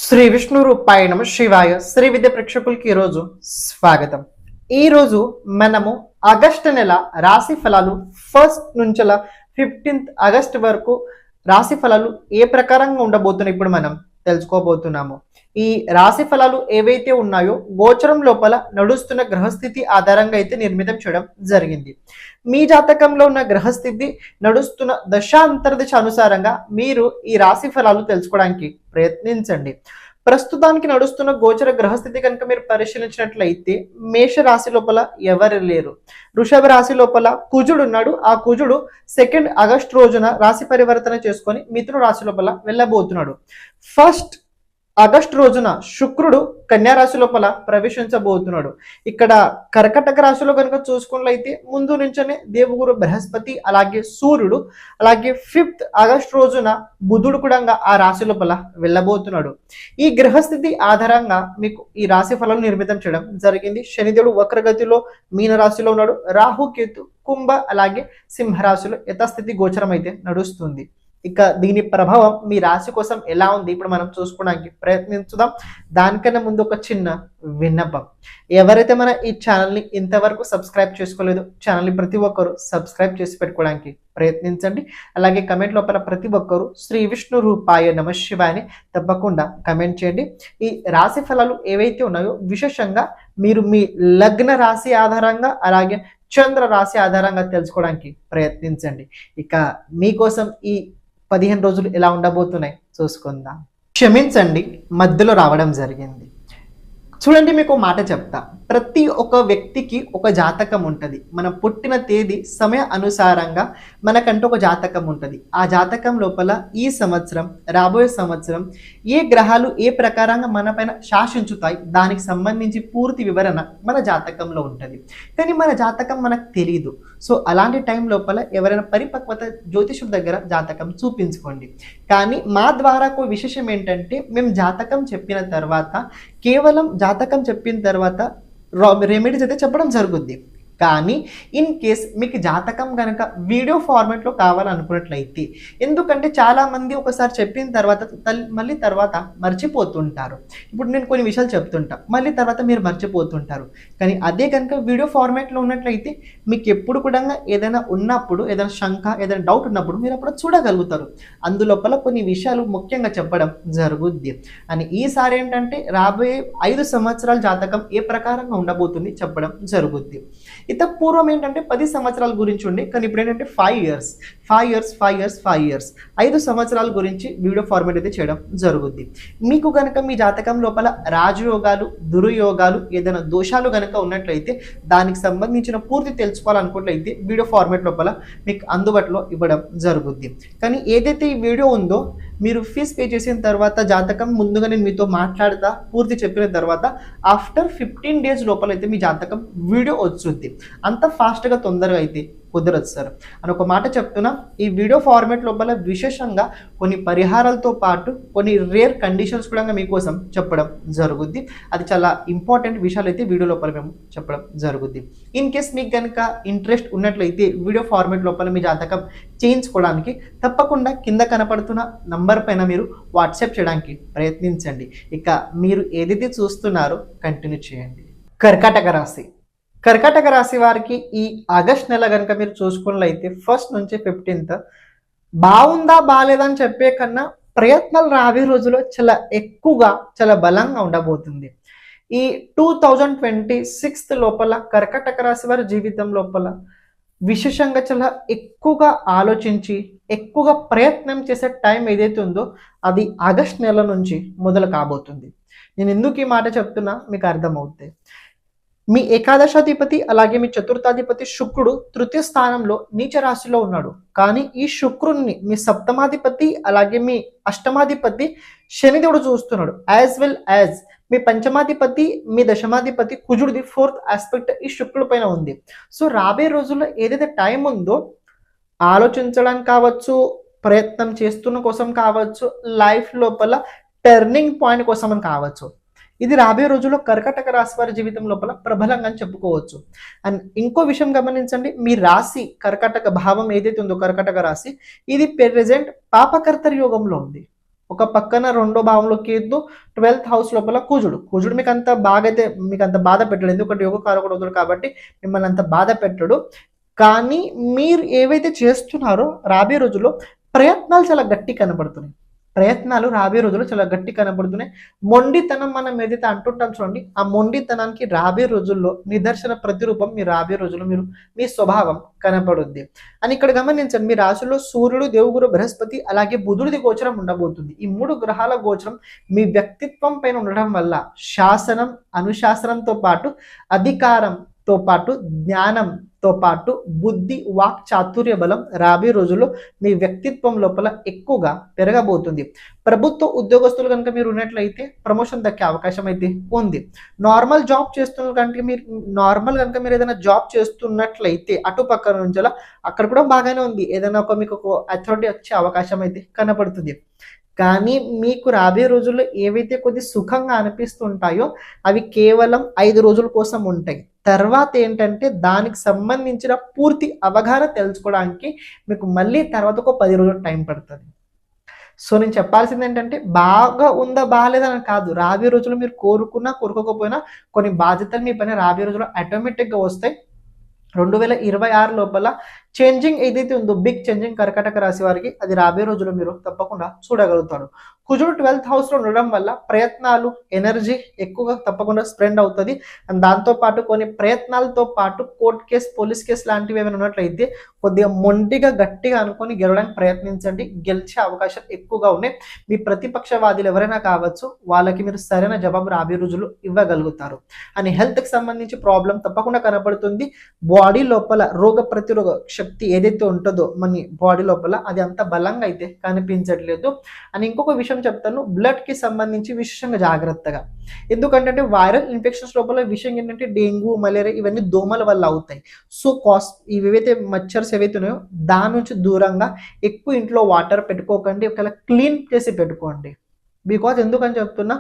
శ్రీ విష్ణు రూపాయ నమ శివాయ శ్రీ విద్య ప్రేక్షకులకి ఈరోజు స్వాగతం. ఈరోజు మనము ఆగస్టు నెల రాశి ఫలాలు ఫస్ట్ నుంచి 15th ఆగస్ట్ వరకు రాశి ఫలాలు ఏ ప్రకారంగా ఉండబోతున్నాయి ఇప్పుడు మనం తెలుసుకోబోతున్నాము. ఈ రాశి ఫలాలు ఏవైతే ఉన్నాయో గోచరం లోపల నడుస్తున్న గ్రహస్థితి ఆధారంగా అయితే నిర్మితం చేయడం జరిగింది. మీ జాతకంలో ఉన్న గ్రహస్థితి నడుస్తున్న దశాంతర్దశ అనుసారంగా మీరు ఈ రాశి ఫలాలు తెలుసుకోవడానికి ప్రయత్నించండి. ప్రస్తుతానికి నడుస్తున్న గోచర గ్రహస్థితి కనుక మీరు పరిశీలించినట్లయితే మేష రాశి లోపల ఎవరు లేరు. వృషభ రాశి లోపల కుజుడు ఉన్నాడు. ఆ కుజుడు 2nd ఆగస్ట్ రోజున రాశి పరివర్తన చేసుకొని మిథున రాశి లోపల వెళ్ళబోతున్నాడు. 1st ఆగస్ట్ రోజున శుక్రుడు కన్యా రాశి లోపల ప్రవేశించబోతున్నాడు. ఇక్కడ కర్కటక రాశిలో కనుక చూసుకున్నట్లయితే ముందు నుంచనే దేవగురు బృహస్పతి, అలాగే సూర్యుడు, అలాగే 5th ఆగస్ట్ రోజున బుధుడు కూడా ఆ రాశి లోపల వెళ్ళబోతున్నాడు. ఈ గ్రహస్థితి ఆధారంగా మీకు ఈ రాశి ఫలాలు నిర్మితం చేయడం జరిగింది. శనిదేవుడు వక్రగతిలో మీన రాశిలో ఉన్నాడు. రాహు కేతు కుంభ అలాగే సింహరాశిలో యథాస్థితి గోచరం అయితే నడుస్తుంది. ఇక దీని ప్రభావం మీ రాశి కోసం ఎలా ఉంది ఇప్పుడు మనం చూసుకోవడానికి ప్రయత్నించుదాం. దానికన్నా ముందు ఒక చిన్న విన్నపం. ఎవరైతే మన ఈ ఛానల్ని ఇంతవరకు సబ్స్క్రైబ్ చేసుకోలేదు, ఛానల్ని ప్రతి ఒక్కరు సబ్స్క్రైబ్ చేసి పెట్టుకోవడానికి ప్రయత్నించండి. అలాగే కమెంట్ లోపల ప్రతి ఒక్కరు శ్రీ విష్ణు రూపాయ నమ శివాయని తప్పకుండా కమెంట్ చేయండి. ఈ రాశి ఫలాలు ఏవైతే ఉన్నాయో విశేషంగా మీరు మీ లగ్న రాశి ఆధారంగా అలాగే చంద్ర రాశి ఆధారంగా తెలుసుకోవడానికి ప్రయత్నించండి. ఇక మీకోసం ఈ 15 రోజులు ఎలా ఉండబోతున్నాయి చూసుకుందాం. క్షమించండి, మధ్యలో రావడం జరిగింది. చూడండి, మీకు మాట చెప్తా. ప్రతి ఒక్క వ్యక్తికి ఒక జాతకం ఉంటుంది. మనం పుట్టిన తేదీ సమయ అనుసారంగా మనకంటూ ఒక జాతకం ఉంటుంది. ఆ జాతకం లోపల ఈ సంవత్సరం, రాబోయే సంవత్సరం ఏ గ్రహాలు ఏ ప్రకారంగా మన పైన శాసించుతాయి దానికి సంబంధించి పూర్తి వివరణ మన జాతకంలో ఉంటుంది. కానీ మన జాతకం మనకు తెలియదు. సో అలాంటి టైం లోపల ఎవరైనా పరిపక్వత జ్యోతిషుడి దగ్గర జాతకం చూపించుకోండి. కానీ మా ద్వారా విశేషం ఏంటంటే మేము జాతకం చెప్పిన తర్వాత కేవలం జాతకం చెప్పిన తర్వాత రెమెడీస్ అయితే చెప్పడం జరుగుద్ది. కానీ ఇన్ కేస్ మీకు జాతకం కనుక వీడియో ఫార్మాట్లో కావాలనుకున్నట్లయితే, ఎందుకంటే చాలామంది ఒకసారి చెప్పిన తర్వాత మళ్ళీ తర్వాత మర్చిపోతుంటారు. ఇప్పుడు నేను కొన్ని విషయాలు చెప్తుంటా, మళ్ళీ తర్వాత మీరు మర్చిపోతుంటారు. కానీ అదే కనుక వీడియో ఫార్మాట్లో ఉన్నట్లయితే మీకు ఎప్పుడు కూడా ఏదైనా ఉన్నప్పుడు, ఏదైనా శంక, ఏదైనా డౌట్ ఉన్నప్పుడు మీరు అప్పుడు చూడగలుగుతారు. అందులోపల కొన్ని విషయాలు ముఖ్యంగా చెప్పడం జరుగుద్ది. అని ఈసారి ఏంటంటే రాబోయే 5 సంవత్సరాల జాతకం ఏ ప్రకారంగా ఉండబోతుంది చెప్పడం జరుగుద్ది. ఇంత పూర్వం ఏంటంటే 10 సంవత్సరాల గురించి ఉండి, కానీ ఇప్పుడు ఏంటంటే 5 years 5 సంవత్సరాల గురించి వీడియో ఫార్మాట్ అయితే చేయడం జరుగుద్ది. మీకు కనుక మీ జాతకం లోపల రాజయోగాలు, దుర్యోగాలు, ఏదైనా దోషాలు కనుక ఉన్నట్లయితే దానికి సంబంధించిన పూర్తి తెలుసుకోవాలనుకున్నట్లయితే వీడియో ఫార్మాట్ లోపల మీకు అందుబాటులో ఇవ్వడం జరుగుద్ది. కానీ ఏదైతే ఈ వీడియో ఉందో మీరు ఫీజ్ పే చేసిన తర్వాత జాతకం ముందుగా నేను మీతో మాట్లాడతా పూర్తి చెప్పిన తర్వాత ఆఫ్టర్ 15 days లోపల అయితే మీ జాతకం వీడియో వచ్చుద్ది. అంత ఫాస్ట్గా తొందరగా అయితే కుదరదు సార్ అని ఒక మాట చెప్తున్నా. ఈ వీడియో ఫార్మాట్ లోపల విశేషంగా కొన్ని పరిహారాలతో పాటు కొన్ని రేర్ కండిషన్స్ కూడా మీకోసం చెప్పడం జరుగుద్ది. అది చాలా ఇంపార్టెంట్ విషయాలు అయితే వీడియో లోపల మేము చెప్పడం జరుగుద్ది. ఇన్ కేస్ మీకు కనుక ఇంట్రెస్ట్ ఉన్నట్లయితే వీడియో ఫార్మాట్ లోపల మీ జాతకం చేయించుకోవడానికి తప్పకుండా కింద కనపడుతున్న నంబర్ పైన మీరు వాట్సాప్ చేయడానికి ప్రయత్నించండి. ఇక మీరు ఏదైతే చూస్తున్నారో కంటిన్యూ చేయండి. కర్కాటక రాశి. కర్కాటక రాశి వారికి ఈ ఆగస్ట్ నెల కనుక మీరు చూసుకున్నట్లయితే 1st నుంచి 15th బాగుందా బాగాలేదా అని చెప్పే కన్నా ప్రయత్నాలు రాబోయే రోజుల్లో చాలా ఎక్కువగా చాలా బలంగా ఉండబోతుంది. ఈ 2026 లోపల కర్కాటక రాశి వారి జీవితం లోపల విశేషంగా చాలా ఎక్కువగా ఆలోచించి ఎక్కువగా ప్రయత్నం చేసే టైం ఏదైతే ఉందో అది ఆగస్ట్ నెల నుంచి మొదలు కాబోతుంది. నేను ఎందుకు ఈ మాట చెప్తున్నా మీకు అర్థమవుతుంది. మీ ఏకాదశాధిపతి అలాగే మీ చతుర్థాధిపతి శుక్రుడు 3వ స్థానంలో నీచ రాశిలో ఉన్నాడు. కానీ ఈ శుక్రుడిని మీ సప్తమాధిపతి అలాగే మీ అష్టమాధిపతి శనిదేవుడు చూస్తున్నాడు. యాజ్ వెల్ యాజ్ మీ పంచమాధిపతి మీ దశమాధిపతి కుజుడిది 4th ఆస్పెక్ట్ ఈ శుక్రుడి పైన ఉంది. సో రాబోయే రోజుల్లో ఏదైతే టైం ఉందో ఆలోచించడానికి కావచ్చు, ప్రయత్నం చేస్తున్న కోసం కావచ్చు, లైఫ్ లోపల టర్నింగ్ పాయింట్ కోసం అని కావచ్చు, ఇది రాబోయే రోజుల్లో కర్కాటక రాశి వారి జీవితం లోపల ప్రబలంగా చెప్పుకోవచ్చు. అండ్ ఇంకో విషయం గమనించండి, మీ రాశి కర్కాటక భావం ఏదైతే ఉందో కర్కాటక రాశి ఇది ప్రెజెంట్ పాపకర్తరి యోగంలో ఉంది. ఒక పక్కన రెండో భావంలో కేతు, 12th హౌస్ లోపల కుజుడు మీకు అంత బాగా అయితే మీకు అంత బాధ పెట్టడు, ఎందుకంటే యోగ కారకుడు అవుతాడు కాబట్టి మిమ్మల్ని అంత బాధ పెట్టడు. కానీ మీరు ఏవైతే చేస్తున్నారో రాబోయే రోజుల్లో ప్రయత్నాలు చాలా గట్టి కనబడుతున్నాయి. ప్రయత్నాలు రాబోయే రోజుల్లో చాలా గట్టి కనబడుతున్నాయి. మొండితనం మనం ఏదైతే అంటుంటాం చూడండి, ఆ మొండితనానికి రాబోయే రోజుల్లో నిదర్శన ప్రతిరూపం మీ రాబోయే రోజుల్లో మీరు మీ స్వభావం కనపడుద్ది. అని ఇక్కడ గమనించండి, మీ రాశిలో సూర్యుడు, దేవుగురు, బృహస్పతి అలాగే బుధుడిది గోచరం ఉండబోతుంది. ఈ 3 గ్రహాల గోచరం మీ వ్యక్తిత్వం పైన ఉండడం వల్ల శాసనం, అనుశాసనంతో పాటు అధికారంతో పాటు జ్ఞానంతో పాటు బుద్ధి, వాక్ చాతుర్య బలం రాబోయే రోజుల్లో మీ వ్యక్తిత్వం లోపల ఎక్కువగా పెరగబోతుంది. ప్రభుత్వ ఉద్యోగస్తులు కనుక మీరు ఉన్నట్లయితే ప్రమోషన్ దక్కే అవకాశం అయితే ఉంది. నార్మల్ జాబ్ చేస్తున్న కనుక మీరు ఏదైనా జాబ్ చేస్తున్నట్లయితే అటుపక్క నుంచి అక్కడ కూడా బాగానే ఉంది, ఏదైనా మీకు ఒక అథారిటీ వచ్చే అవకాశం అయితే కనపడుతుంది. కానీ మీకు రాబోయే రోజుల్లో ఏవైతే కొద్ది సుఖంగా అనిపిస్తుంటాయో అవి కేవలం 5 రోజుల కోసం ఉంటాయి. తర్వాత ఏంటంటే దానికి సంబంధించిన పూర్తి అవగాహన తెలుసుకోవడానికి మీకు మళ్ళీ తర్వాత ఒక 10 రోజులు టైం పడుతుంది. సో నేను చెప్పాల్సింది ఏంటంటే బాగా ఉందా బాగాలేదని కాదు, రాబోయే రోజుల్లో మీరు కోరుకున్నా కోరుకోకపోయినా కొన్ని బాధ్యతలు మీ పైన రాబోయే రోజుల్లో ఆటోమేటిక్గా వస్తాయి. 2026 లోపల చేంజింగ్ ఏదైతే ఉందో, బిగ్ చేంజింగ్ కర్కాటక రాశి వారికి అది రాబోయే రోజుల్లో మీరు తప్పకుండా చూడగలుగుతారు. కుజుడు 12th హౌస్లో ఉండడం వల్ల ప్రయత్నాలు, ఎనర్జీ ఎక్కువగా తప్పకుండా స్ప్రెండ్ అవుతుంది. అండ్ దాంతోపాటు కొన్ని ప్రయత్నాలతో పాటు కోర్ట్ కేసు, పోలీస్ కేసు లాంటివి ఏమైనా ఉన్నట్లయితే కొద్దిగా మొండిగా గట్టిగా అనుకొని గెలవడానికి ప్రయత్నించండి, గెలిచే అవకాశాలు ఎక్కువగా ఉన్నాయి. మీ ప్రతిపక్షవాదులు ఎవరైనా కావచ్చు, వాళ్ళకి మీరు సరైన జవాబు రాబోయే రోజులు ఇవ్వగలుగుతారు. అని హెల్త్కి సంబంధించి ప్రాబ్లం తప్పకుండా కనబడుతుంది. బాడీ లోపల రోగ ప్రతిరోధ శక్తి ఏదైతే ఉంటుందో మన బాడీ లోపల అది అంత బలంగా అయితే కనిపించట్లేదు. అని ఇంకొక విషయం చెప్తాను, బ్లడ్ కి సంబంధించి విశేషంగా జాగ్రత్తగా, ఎందుకంటే వైరల్ ఇన్ఫెక్షన్స్ లోపల విషయం ఏంటంటే డెంగ్యూ, మలేరియా ఇవన్నీ దోమల వల్ల అవుతాయి. సో ఇవైతే మచ్చర్స్ ఏవైతే ఉన్నాయో దాని నుంచి దూరంగా ఎక్కువ ఇంట్లో వాటర్ పెట్టుకోకండి, ఒకవేళ క్లీన్ చేసి పెట్టుకోండి. బికాజ్ ఎందుకని చెప్తున్నా,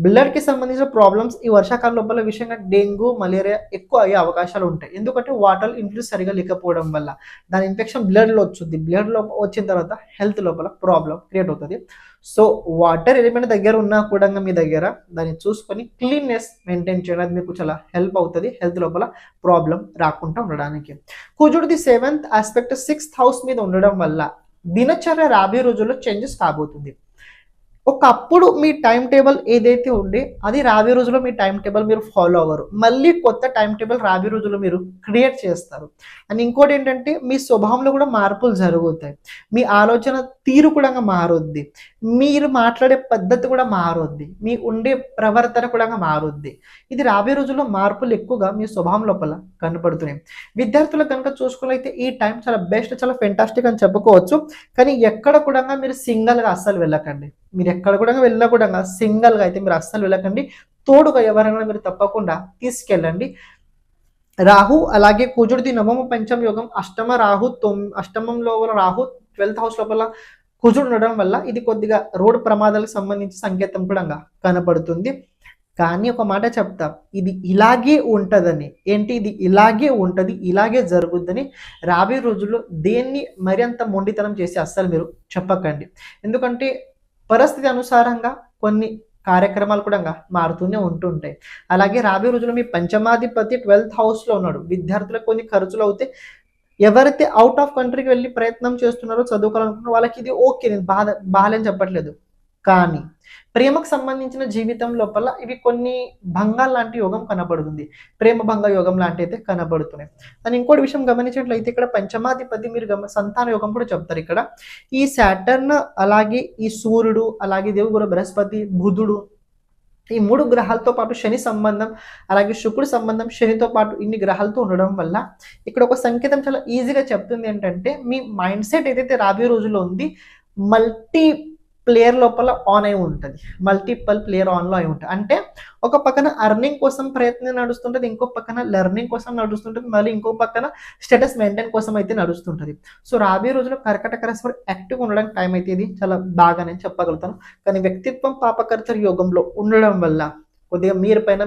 బ్లడ్కి సంబంధించిన ప్రాబ్లమ్స్ ఈ వర్షాకాలం లోపల విషయంగా డెంగ్యూ, మలేరియా ఎక్కువ అయ్యే అవకాశాలు ఉంటాయి. ఎందుకంటే వాటర్ ఇన్ఫ్యూజ్ సరిగా లేకపోవడం వల్ల దాని ఇన్ఫెక్షన్ బ్లడ్లో వచ్చింది, బ్లడ్లో వచ్చిన తర్వాత హెల్త్ లోపల ప్రాబ్లం క్రియేట్ అవుతుంది. సో వాటర్ ఎలిమెంట్ దగ్గర ఉన్నా కూడా మీ దగ్గర దాన్ని చూసుకొని క్లీన్నెస్ మెయింటైన్ చేయడం అది మీకు చాలా హెల్ప్ అవుతుంది, హెల్త్ లోపల ప్రాబ్లం రాకుండా ఉండడానికి. కుజుడిది 7th ఆస్పెక్ట్ 6th హౌస్ మీద ఉండడం వల్ల దినచర్య రాబోయే రోజుల్లో చేంజెస్ కాబోతుంది. ఒకప్పుడు మీ టైం టేబుల్ ఏదైతే ఉండే అది రాబోయే రోజుల్లో మీ టైం టేబుల్ మీరు ఫాలో అవ్వరు, మళ్ళీ కొత్త టైం టేబుల్ రాబోయే రోజుల్లో మీరు క్రియేట్ చేస్తారు. అండ్ ఇంకోటి ఏంటంటే మీ స్వభావంలో కూడా మార్పులు జరుగుతాయి, మీ ఆలోచన తీరు కూడా మారుద్ది, మీరు మాట్లాడే పద్ధతి కూడా మారుద్ది, మీ ఉండే ప్రవర్తన కూడా మారుద్ది. ఇది రాబోయే రోజుల్లో మార్పులు ఎక్కువగా మీ స్వభావం లోపల కనపడుతున్నాయి. విద్యార్థులకు కనుక చూసుకున్నైతే ఈ టైం చాలా బెస్ట్, చాలా ఫెంటాస్టిక్ అని చెప్పుకోవచ్చు. కానీ ఎక్కడ కూడా మీరు సింగిల్గా అస్సలు వెళ్ళకండి, మీరు ఎక్కడ కూడా వెళ్ళకుండా సింగిల్గా అయితే మీరు అస్సలు వెళ్ళకండి, తోడుగా ఎవరైనా మీరు తప్పకుండా తీసుకెళ్ళండి. రాహు అలాగే కుజుడిది నవమ పంచమ యోగం, అష్టమంలో రాహు 12th హౌస్ లోపల కుజుడు ఉండడం వల్ల ఇది కొద్దిగా రోడ్డు ప్రమాదాలకు సంబంధించి సంకేతం కూడా కనపడుతుంది. కానీ ఒక మాట చెప్తా, ఇది ఇలాగే ఉంటుందని, ఏంటి ఇది ఇలాగే ఉంటుంది, ఇలాగే జరుగుద్దని రాబోయే రోజుల్లో దేన్ని మరింత మొండితనం చేసి అస్సలు మీరు చెప్పకండి. ఎందుకంటే పరిస్థితి అనుసారంగా కొన్ని కార్యక్రమాలు కూడా మారుతూనే ఉంటుంటాయి. అలాగే రాబోయే రోజుల్లో మీ పంచమాధిపతి 12th హౌస్లో ఉన్నాడు, విద్యార్థులకు కొన్ని ఖర్చులు అవుతాయి. ఎవరైతే అవుట్ ఆఫ్ కంట్రీకి వెళ్ళి ప్రయత్నం చేస్తున్నారో, చదువుకోవాలనుకుంటున్నారో వాళ్ళకి ఇది ఓకే, నేను బాగాలేని చెప్పట్లేదు. కానీ ప్రేమకు సంబంధించిన జీవితం లోపల ఇవి కొన్ని భంగాలు లాంటి యోగం కనబడుతుంది, ప్రేమ భంగ యోగం లాంటి అయితే కనబడుతున్నాయి. అని ఇంకోటి విషయం గమనించినట్లయితే ఇక్కడ పంచమాధిపతి మీరు సంతాన యోగం కూడా చెప్తారు. ఇక్కడ ఈ సాటర్న్ అలాగే ఈ సూర్యుడు అలాగే దేవుడు బృహస్పతి, బుధుడు, ఈ 3 గ్రహాలతో పాటు శని సంబంధం అలాగే శుక్రుడి సంబంధం, శనితో పాటు ఇన్ని గ్రహాలతో ఉండడం వల్ల ఇక్కడ ఒక సంకేతం చాలా ఈజీగా చెప్తుంది ఏంటంటే మీ మైండ్ సెట్ ఏదైతే రాబోయే రోజుల్లో ఉంది మల్టీ ప్లేయర్ లోపల ఆన్ అయి ఉంటుంది, మల్టిపల్ ప్లేయర్ ఆన్లో అయి ఉంటుంది. అంటే ఒక పక్కన అర్నింగ్ కోసం ప్రయత్నం నడుస్తుంటుంది, ఇంకో పక్కన లెర్నింగ్ కోసం నడుస్తుంటుంది, మళ్ళీ ఇంకో పక్కన స్టేటస్ మెయింటైన్ కోసం అయితే నడుస్తుంటుంది. సో రాబోయే రోజుల్లో కర్కాటక రాశి వారు యాక్టివ్గా ఉండడానికి టైం అయితే ఇది చాలా బాగానే చెప్పగలుగుతాను. కానీ వ్యక్తిత్వం పాపకర్త యోగంలో ఉండడం వల్ల కొద్దిగా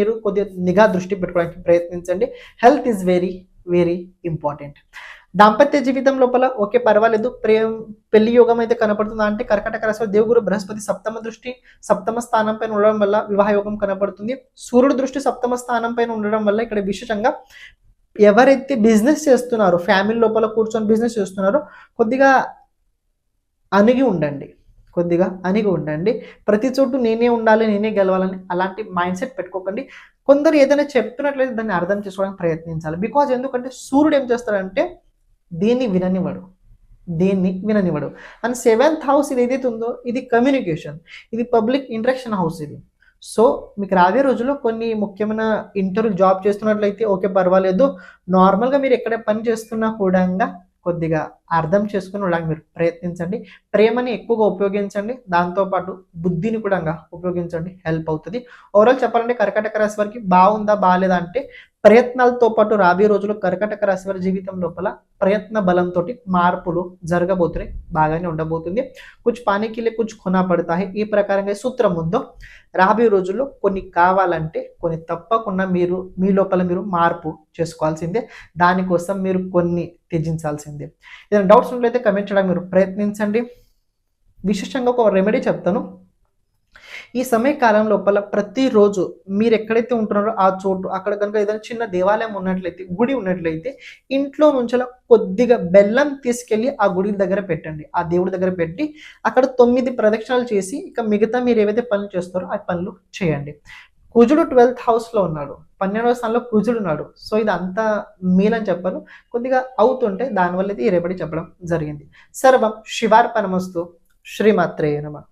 మీరు కొద్దిగా నిఘా దృష్టి పెట్టుకోవడానికి ప్రయత్నించండి. Health is very very important. దాంపత్య జీవితం లోపల ఓకే పర్వాలేదు, పెళ్లి యోగం అయితే కనపడుతుందా అంటే కర్కాటక రాశిలో దేవగురు బృహస్పతి సప్తమ దృష్టి సప్తమ స్థానం పైన ఉండడం వల్ల వివాహ యోగం కనపడుతుంది. సూర్యుడు దృష్టి సప్తమ స్థానం పైన ఉండడం వల్ల ఇక్కడ విశేషంగా ఎవరైతే బిజినెస్ చేస్తున్నారో, ఫ్యామిలీ లోపల కూర్చొని బిజినెస్ చేస్తున్నారో కొద్దిగా అణిగి ఉండండి, కొద్దిగా అణిగి ఉండండి. ప్రతి చోటు నేనే ఉండాలి, నేనే గెలవాలని అలాంటి మైండ్ సెట్ పెట్టుకోకండి. కొందరు ఏదైనా చెప్తున్నట్లయితే దాన్ని అర్థం చేసుకోవడానికి ప్రయత్నించాలి. బికాజ్ ఎందుకంటే సూర్యుడు ఏం చేస్తాడంటే దీన్ని విననివ్వడు. అండ్ 7th హౌస్ ఇది ఏదైతే ఉందో ఇది కమ్యూనికేషన్, ఇది పబ్లిక్ ఇంటరాక్షన్ హౌస్ ఇది. సో మీకు రాబోయే రోజుల్లో కొన్ని ముఖ్యమైన ఇంటర్వ్యూ జాబ్ చేస్తున్నట్లయితే ఓకే పర్వాలేదు, నార్మల్గా మీరు ఎక్కడ పని చేస్తున్నా కూడా కొద్దిగా అర్థం చేసుకుని ఉండడానికి మీరు ప్రయత్నించండి. ప్రేమని ఎక్కువగా ఉపయోగించండి, దాంతోపాటు బుద్ధిని కూడా ఉపయోగించండి, హెల్ప్ అవుతుంది. ఓవరాల్ చెప్పాలంటే కర్కాటక రాశి వారికి బాగుందా బాగాలేదా అంటే ప్రయత్నాలతో పాటు రాబోయే రోజుల్లో కర్కాటక రాశి వారి జీవితం లోపల ప్రయత్న బలంతో మార్పులు జరగబోతున్నాయి, బాగానే ఉండబోతుంది. కుछ पाने के लिए कुछ खोना पड़ता है, ఈ ప్రకారంగా సూత్రం ఉందో రాబోయే రోజుల్లో కొన్ని కావాలంటే కొన్ని తప్పకుండా మీరు మీ లోపల మీరు మార్పు చేసుకోవాల్సిందే, దానికోసం మీరు కొన్ని త్యజించాల్సిందే. ఏదైనా డౌట్స్ ఉన్నట్లయితే కమెంట్ చేయడానికి మీరు ప్రయత్నించండి. విశేషంగా ఒక రెమెడీ చెప్తాను. ఈ సమయకాలం లోపల ప్రతిరోజు మీరు ఎక్కడైతే ఉంటున్నారో ఆ చోటు అక్కడ కనుక ఏదైనా చిన్న దేవాలయం ఉన్నట్లయితే, గుడి ఉన్నట్లయితే ఇంట్లో నుంచి కొద్దిగా బెల్లం తీసుకెళ్ళి ఆ గుడి దగ్గర పెట్టండి, ఆ దేవుడి దగ్గర పెట్టి అక్కడ 9 ప్రదక్షిణాలు చేసి ఇక మిగతా మీరు ఏవైతే పనులు చేస్తారో ఆ పనులు చేయండి. కుజుడు 12th హౌస్లో ఉన్నాడు, 12వ స్థానంలో కుజుడు ఉన్నాడు. సో ఇది అంతా మీలని చెప్పను, కొద్దిగా అవుతుంటే దానివల్ల ఇది రెమెడీ చెప్పడం జరిగింది. సర్వం శివార్పణమస్తు. శ్రీమాత్రేయ నమః.